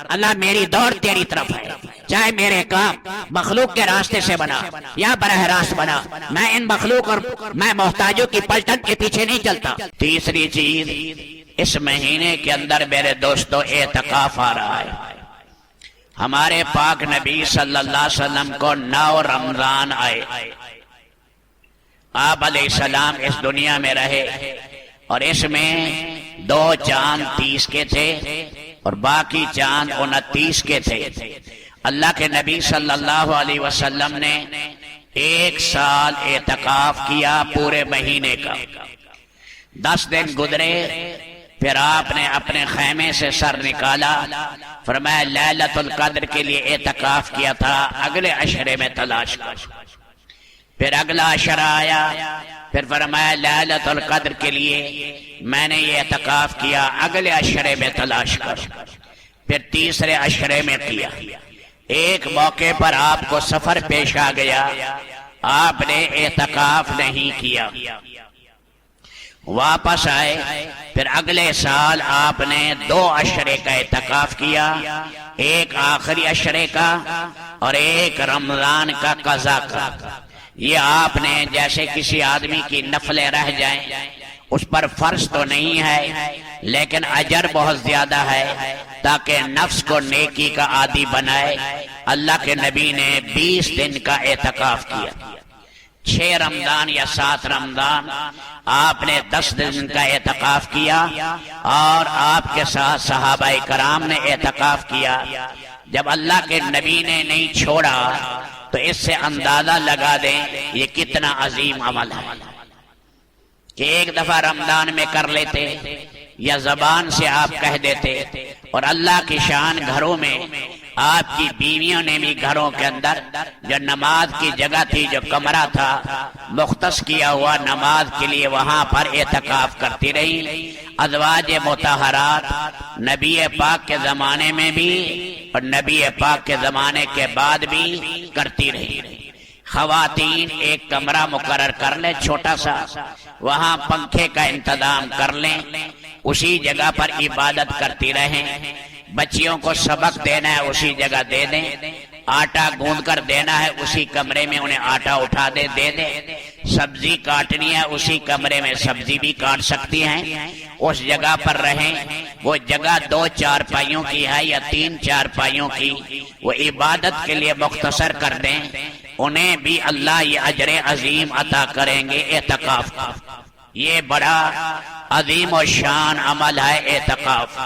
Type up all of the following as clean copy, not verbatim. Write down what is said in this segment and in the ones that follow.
اللہ میری دوڑ تیری طرف ہے، چاہے میرے کام مخلوق کے راستے سے بنا یا براہ راست بنا، میں ان مخلوق اور میں محتاجوں کی پلٹن کے پیچھے نہیں چلتا۔ تیسری چیز، اس مہینے کے اندر میرے دوستو اعتکاف آ رہا ہے۔ ہمارے پاک نبی صلی اللہ علیہ وسلم کو 9 رمضان آئے، آپ علیہ السلام اس دنیا میں رہے، اور اس میں 2 چاند 30 کے تھے اور باقی چاند 29 کے تھے۔ اللہ کے نبی صلی اللہ علیہ وسلم نے 1 سال اعتکاف کیا پورے مہینے کا۔ 10 دن گزرے، پھر آپ نے اپنے خیمے سے سر نکالا، فرمایا لیلۃ القدر کے لیے اعتکاف کیا تھا، اگلے عشرے میں تلاش کر۔ پھر اگلا عشرہ آیا، پھر فرمایا لیلۃ القدر کے لیے میں نے یہ اعتکاف کیا، اگلے عشرے میں تلاش کر۔ پھر تیسرے عشرے میں کیا۔ ایک موقع پر آپ کو سفر پیش آ گیا، آپ نے اعتکاف نہیں کیا، واپس آئے، پھر اگلے سال آپ نے 2 عشرے کا اعتکاف کیا، ایک آخری عشرے کا اور ایک رمضان کا قضا کا۔ یہ آپ نے جیسے کسی آدمی کی نفلیں رہ جائیں، اس پر فرض تو نہیں ہے لیکن اجر بہت زیادہ ہے، تاکہ نفس کو نیکی کا عادی بنائے۔ اللہ کے نبی نے 20 دن کا اعتکاف کیا، 6 رمضان یا 7 رمضان آپ نے 10 دن کا اعتکاف کیا، اور آپ کے ساتھ صحابہ کرام نے اعتکاف کیا۔ جب اللہ کے نبی نے نہیں چھوڑا تو اس سے اندازہ لگا دیں یہ کتنا عظیم عمل ہے کہ ایک دفعہ رمضان میں کر لیتے یا زبان سے آپ کہہ دیتے، اور اللہ کی شان گھروں میں آپ کی بیویوں نے بھی گھروں کے اندر جو نماز کی جگہ تھی، جو کمرہ تھا مختص کیا ہوا نماز کے لیے، وہاں پر اعتکاف کرتی رہی۔ ازواج مطہرات نبی پاک کے زمانے میں بھی اور نبی پاک کے زمانے کے بعد بھی کرتی رہی۔ خواتین ایک کمرہ مقرر کر لیں چھوٹا سا، وہاں پنکھے کا انتظام کر لیں، اسی جگہ پر عبادت کرتی رہیں۔ بچیوں کو سبق دینا ہے اسی جگہ دے دیں، آٹا گوندھ کر دینا ہے اسی کمرے میں انہیں آٹا اٹھا دے دیں، سبزی کاٹنی ہے اسی کمرے میں سبزی بھی کاٹ سکتی ہیں، اس جگہ پر رہیں۔ وہ جگہ 2 چارپائیوں کی ہے یا 3 چارپائیوں کی، وہ عبادت کے لیے مختصر کر دیں، انہیں بھی اللہ یہ اجر عظیم عطا کریں گے اعتکاف کا۔ یہ بڑا عظیم و شان عمل ہے اعتکاف۔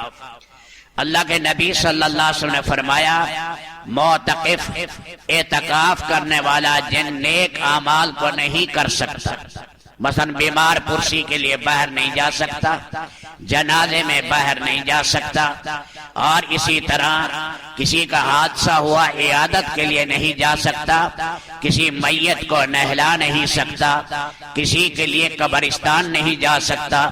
اللہ کے نبی صلی اللہ علیہ وسلم نے فرمایا معتکف اعتکاف کرنے والا جن نیک اعمال کو نہیں کر سکتا، مثلا بیمار پرسی کے لیے باہر نہیں جا سکتا، جنازے میں باہر نہیں جا سکتا، اور اسی طرح کسی کا حادثہ ہوا عیادت کے لیے نہیں جا سکتا، کسی میت کو نہلا نہیں سکتا، کسی کے لیے قبرستان نہیں جا سکتا،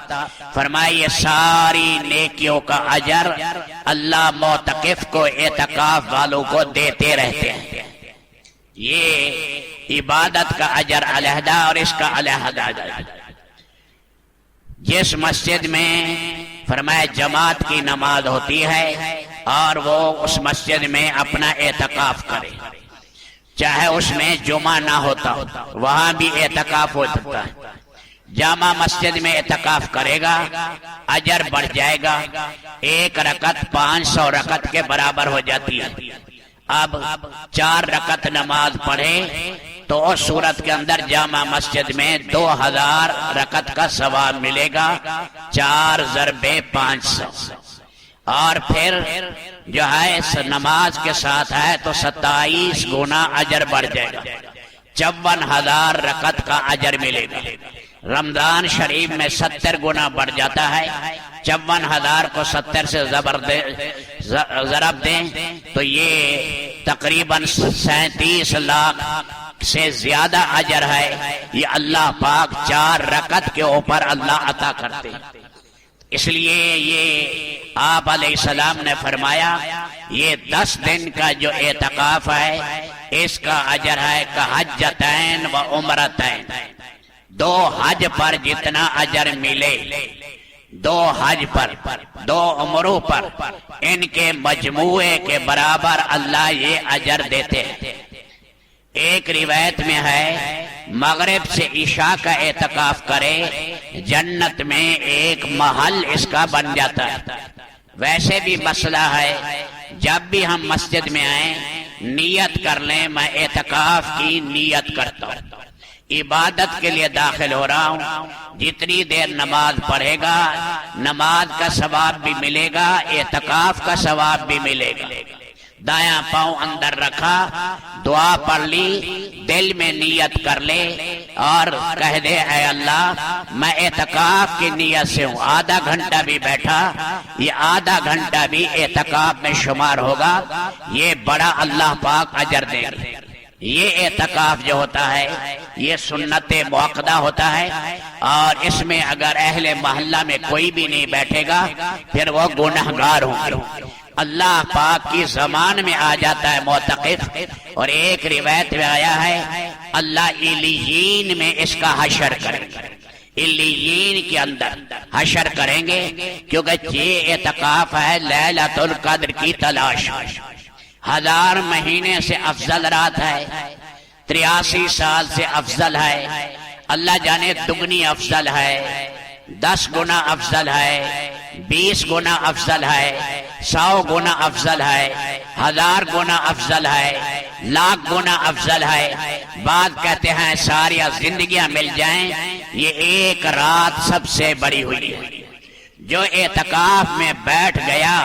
فرمایا یہ ساری نیکیوں کا اجر اللہ معتکف کو اعتکاف والوں کو دیتے رہتے ہیں۔ یہ عبادت کا اجر علیحدہ اور اس کا علیحدہ اجر۔ جس مسجد میں فرمایا جماعت کی نماز ہوتی ہے اور وہ اس مسجد میں اپنا اعتکاف کرے، چاہے اس میں جمعہ نہ ہوتا، وہاں بھی اعتکاف ہو سکتا ہے، جامع مسجد میں اعتکاف کرے گا اجر بڑھ جائے گا، 1 رکعت 500 رکعت کے برابر ہو جاتی ہے۔ اب 4 رکعت نماز پڑھے تو اس صورت کے اندر جامع مسجد میں 2000 رکعت کا ثواب ملے گا، 4 ضرب 500، اور پھر جو ہے اس نماز کے ساتھ ہے تو 27 گنا اجر بڑھ جائے گا، 54,000 رکعت کا اجر ملے گا۔ رمضان شریف میں 70 گنا بڑھ جاتا ہے، 54,000 کو 70 سے ضرب دیں تو یہ تقریباً 37 لاکھ سے زیادہ اجر ہے۔ یہ اللہ پاک 4 رکعت کے اوپر اللہ عطا کرتے ہیں۔ اس لیے یہ آپ علیہ السلام نے فرمایا یہ 10 دن کا جو اعتکاف ہے اس کا اجر ہے کحجتین و عمرتین، 2 حج پر جتنا اجر ملے دو حج پر، دو عمروں پر، ان کے مجموعے کے برابر اللہ یہ اجر دیتے ہیں۔ ایک روایت میں ہے مغرب سے عشاء کا اعتکاف کرے جنت میں ایک محل اس کا بن جاتا ہے۔ ویسے بھی مسئلہ ہے جب بھی ہم مسجد میں آئیں نیت کر لیں، میں اعتکاف کی نیت کرتا ہوں، عبادت کے لیے داخل ہو رہا ہوں، جتنی دیر نماز پڑھے گا نماز کا ثواب بھی ملے گا، اعتکاف کا ثواب بھی ملے گا۔ دایاں پاؤں اندر رکھا، دعا پڑھ لی، دل میں نیت کر لے اور کہہ دے اے اللہ میں اعتکاف کی نیت سے ہوں، آدھا گھنٹہ بھی بیٹھا یہ آدھا گھنٹہ بھی اعتکاف میں شمار ہوگا، یہ بڑا اللہ پاک اجر دے گا۔ یہ اعتکاف جو ہوتا ہے یہ سنت موقدہ ہوتا ہے، اور اس میں اگر اہل محلہ میں کوئی بھی نہیں بیٹھے گا پھر وہ گنہگار ہوں گے۔ اللہ پاک کی زمان میں آ جاتا ہے معتکف، اور ایک روایت میں آیا ہے اللہ علیین میں اس کا حشر کریں گے، علیین کے اندر حشر کریں گے، کیونکہ یہ اعتکاف ہے لیلۃ القدر کی تلاش، 1000 مہینے سے افضل رات ہے، 83 سال سے افضل ہے، اللہ جانے دگنی افضل ہے، 10 گنا افضل ہے، 20 گنا افضل ہے، 100 گنا افضل ہے، 1000 گنا افضل ہے، 1,00,000 گنا افضل ہے۔ بعد کہتے ہیں ساری زندگیاں مل جائیں یہ ایک رات سب سے بڑی ہوئی ہے۔ جو اعتکاف میں بیٹھ گیا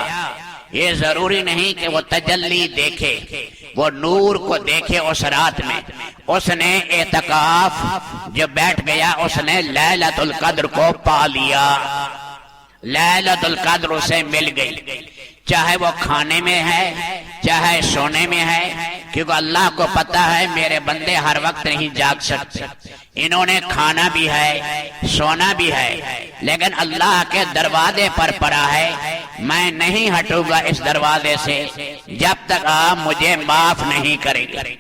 یہ ضروری نہیں کہ وہ تجلی دیکھے، وہ نور کو دیکھے اس رات میں، اس نے اعتکاف جو بیٹھ گیا اس نے لیلۃ القدر کو پا لیا، لیلۃ القدر اسے مل گئی، چاہے وہ کھانے میں ہے چاہے سونے میں ہے، کیونکہ اللہ کو پتا ہے میرے بندے ہر وقت نہیں جاگ سکتے، انہوں نے کھانا بھی ہے سونا بھی ہے، لیکن اللہ کے دروازے پر پڑا ہے، میں نہیں ہٹوں گا اس دروازے سے جب تک آپ مجھے معاف نہیں کریں گے۔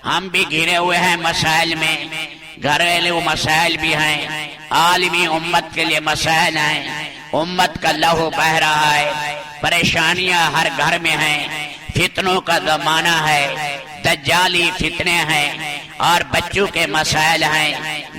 ہم بھی گھرے ہوئے ہیں مسائل میں، گھریلو مسائل بھی ہیں، عالمی امت کے لیے مسائل ہیں، امت کا لہو بہ رہا ہے، پریشانیاں ہر گھر میں ہیں، فتنوں کا زمانہ ہے، دجالی فتنے ہیں، اور بچوں کے مسائل ہیں،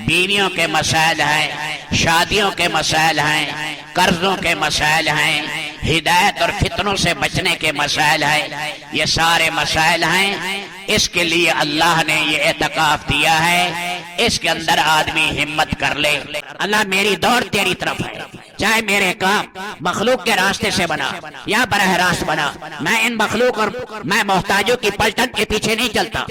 بیویوں کے مسائل ہیں، شادیوں کے مسائل ہیں، قرضوں کے مسائل ہیں، ہدایت اور فتنوں سے بچنے کے مسائل ہیں، یہ سارے مسائل ہیں۔ اس کے لیے اللہ نے یہ اعتکاف دیا ہے، اس کے اندر آدمی ہمت کر لے، اللہ میری دوڑ تیری طرف ہے، چاہے میرے کام مخلوق کے راستے سے بنا یا براہ راست بنا، میں ان مخلوق اور میں محتاجوں کی پلٹن کے پیچھے نہیں چلتا۔